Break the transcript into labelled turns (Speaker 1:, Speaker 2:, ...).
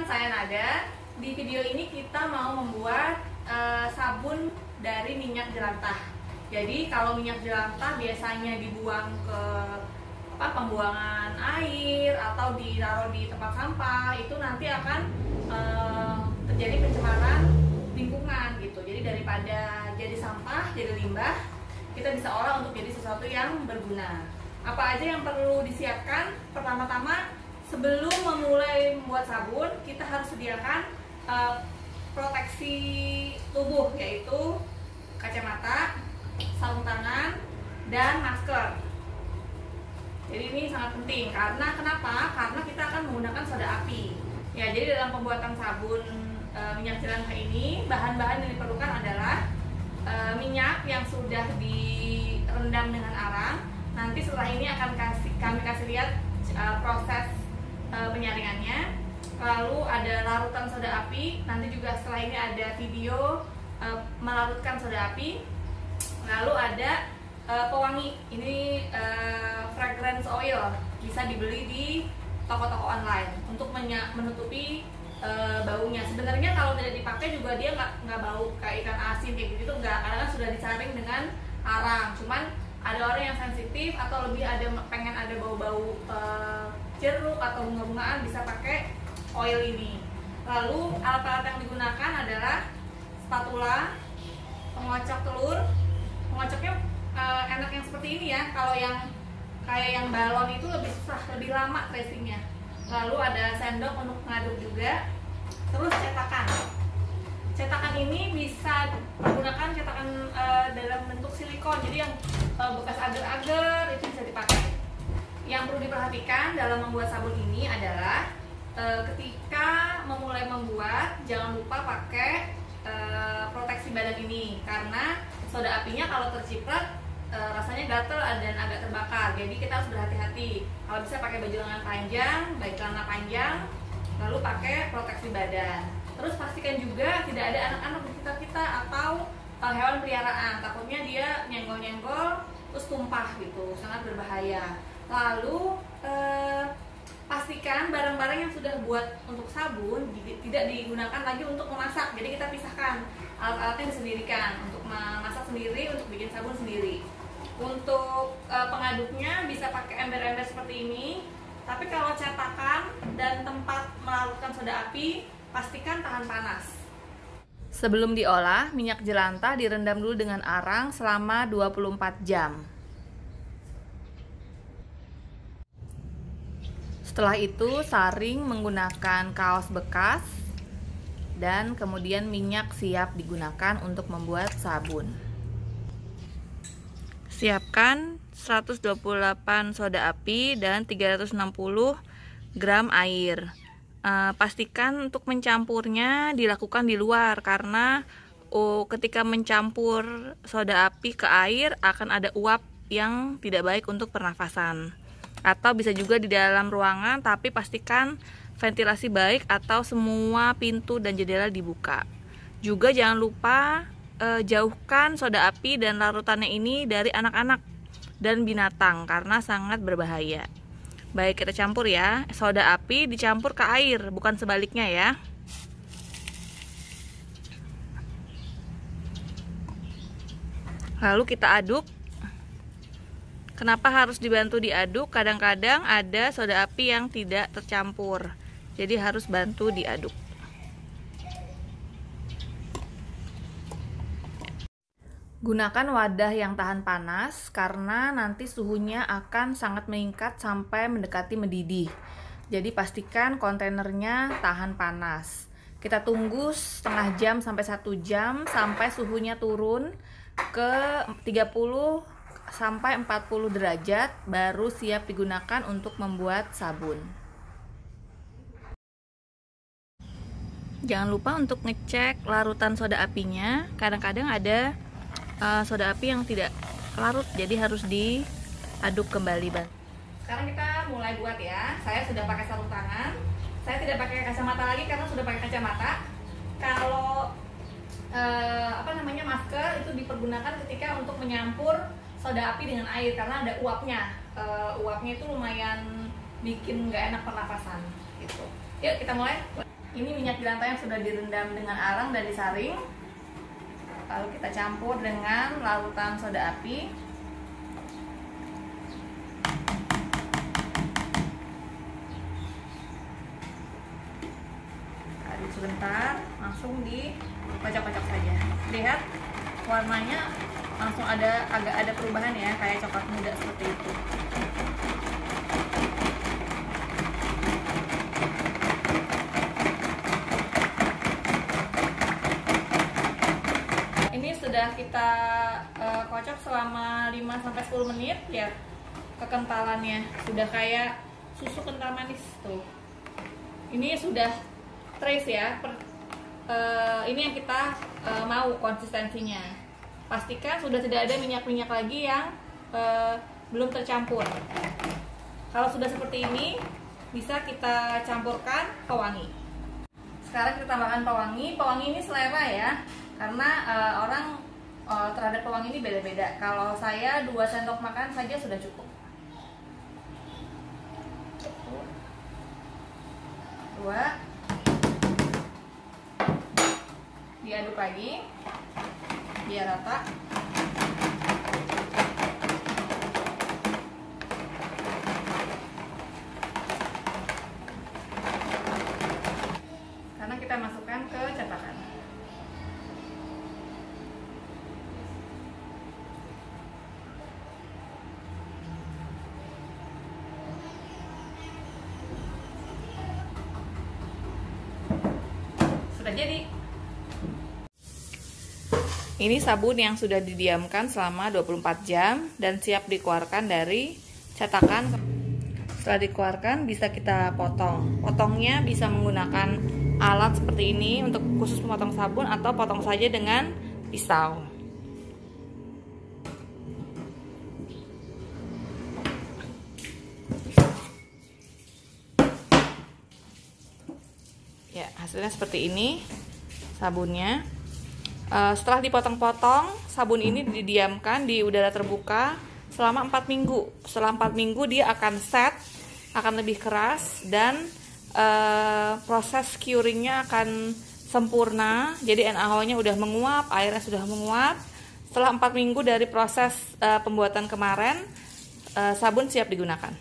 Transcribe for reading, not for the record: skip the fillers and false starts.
Speaker 1: teman-teman, saya Nada. Di video ini kita mau membuat sabun dari minyak jelantah. Jadi kalau minyak jelantah biasanya dibuang ke pembuangan air atau ditaruh di tempat sampah, itu nanti akan terjadi pencemaran lingkungan gitu. Jadi daripada jadi sampah, jadi limbah, kita bisa olah untuk jadi sesuatu yang berguna. Apa aja yang perlu disiapkan? Pertama-tama, sebelum memulai membuat sabun, kita harus sediakan proteksi tubuh, yaitu kacamata, sarung tangan, dan masker. Jadi ini sangat penting, karena kenapa? Karena kita akan menggunakan soda api. Ya, jadi dalam pembuatan sabun minyak jelantah ini, bahan-bahan yang diperlukan adalah minyak yang sudah direndam dengan arang. Nanti setelah ini akan kami kasih lihat proses penyaringannya. Lalu ada larutan soda api. Nanti juga setelah ini ada video melarutkan soda api. Lalu ada pewangi. Ini fragrance oil, bisa dibeli di toko-toko online untuk menutupi baunya. Sebenarnya kalau tidak dipakai juga dia nggak bau kayak ikan asin kayak gitu, nggak, karena kan sudah disaring dengan arang. Cuman ada orang yang sensitif atau lebih pengen ada bau-bau jeruk atau bunga-bungaan, bisa pakai oil ini. Lalu alat-alat yang digunakan adalah spatula, pengocok telur. Pengocoknya enak yang seperti ini ya. Kalau yang kayak yang balon itu lebih susah, lebih lama tracingnya. Lalu ada sendok untuk mengaduk juga. Terus cetakan. Cetakan ini bisa menggunakan cetakan dalam bentuk silikon. Jadi yang bekas agar-agar itu bisa dipakai. Yang perlu diperhatikan dalam membuat sabun ini adalah ketika memulai membuat, jangan lupa pakai proteksi badan ini, karena soda apinya kalau terciprat rasanya gatel dan agak terbakar. Jadi kita harus berhati-hati. Kalau bisa pakai baju lengan panjang, baik celana panjang, lalu pakai proteksi badan. Terus pastikan juga tidak ada anak-anak di sekitar kita atau hewan peliharaan. Takutnya dia nyenggol-nyenggol terus tumpah gitu, sangat berbahaya. Lalu pastikan barang-barang yang sudah buat untuk sabun tidak digunakan lagi untuk memasak. Jadi kita pisahkan, alat-alatnya disendirikan, untuk memasak sendiri, untuk bikin sabun sendiri. Untuk pengaduknya bisa pakai ember-ember seperti ini. Tapi kalau cetakan dan tempat melarutkan soda api, pastikan tahan panas. Sebelum diolah, minyak jelantah direndam dulu dengan arang selama 24 jam. Setelah itu saring menggunakan kaos bekas, dan kemudian minyak siap digunakan untuk membuat sabun. Siapkan 128 soda api dan 360 gram air. Pastikan untuk mencampurnya dilakukan di luar, karena ketika mencampur soda api ke air akan ada uap yang tidak baik untuk pernafasan. Atau bisa juga di dalam ruangan, tapi pastikan ventilasi baik atau semua pintu dan jendela dibuka. Juga jangan lupa jauhkan soda api dan larutannya ini dari anak-anak dan binatang, karena sangat berbahaya. Baik, kita campur ya. Soda api dicampur ke air, bukan sebaliknya ya. Lalu kita aduk. Kenapa harus dibantu diaduk? Kadang-kadang ada soda api yang tidak tercampur, jadi harus bantu diaduk. Gunakan wadah yang tahan panas, karena nanti suhunya akan sangat meningkat sampai mendekati mendidih. Jadi pastikan kontainernya tahan panas. Kita tunggu setengah jam sampai 1 jam sampai suhunya turun ke 30 sampai 40 derajat, baru siap digunakan untuk membuat sabun. Jangan lupa untuk ngecek larutan soda apinya. Kadang-kadang ada soda api yang tidak larut, jadi harus diaduk kembali. Sekarang kita mulai buat ya. Saya sudah pakai sarung tangan. Saya tidak pakai kacamata lagi karena sudah pakai kacamata. Kalau masker itu dipergunakan ketika untuk menyampur soda api dengan air, karena ada uapnya. Uapnya itu lumayan bikin nggak enak pernafasan gitu. Yuk kita mulai. Ini minyak jelantah yang sudah direndam dengan arang dan disaring. Lalu kita campur dengan larutan soda api. Aduk sebentar, langsung dikocok-kocok saja. Lihat warnanya langsung agak ada perubahan ya, kayak coklat muda seperti itu. Ini sudah kita kocok selama 5-10 menit ya. Kekentalannya sudah kayak susu kental manis tuh. Ini sudah trace ya. Ini yang kita mau konsistensinya. Pastikan sudah tidak ada minyak-minyak lagi yang belum tercampur. Kalau sudah seperti ini, bisa kita campurkan pewangi. Sekarang kita tambahkan pewangi. Pewangi ini selera ya, karena orang terhadap pewangi ini beda-beda. Kalau saya 2 sendok makan saja sudah cukup. 2. Diaduk lagi biar rata. Karena kita masukkan ke cetakan. Sudah jadi. Ini sabun yang sudah didiamkan selama 24 jam dan siap dikeluarkan dari cetakan. Setelah dikeluarkan bisa kita potong. Potongnya bisa menggunakan alat seperti ini untuk khusus memotong sabun, atau potong saja dengan pisau. Ya, hasilnya seperti ini sabunnya. Setelah dipotong-potong, sabun ini didiamkan di udara terbuka selama 4 minggu. Setelah 4 minggu dia akan set, akan lebih keras, dan proses curingnya akan sempurna. Jadi NaOH-nya udah menguap, airnya sudah menguap. Setelah 4 minggu dari proses pembuatan kemarin, sabun siap digunakan.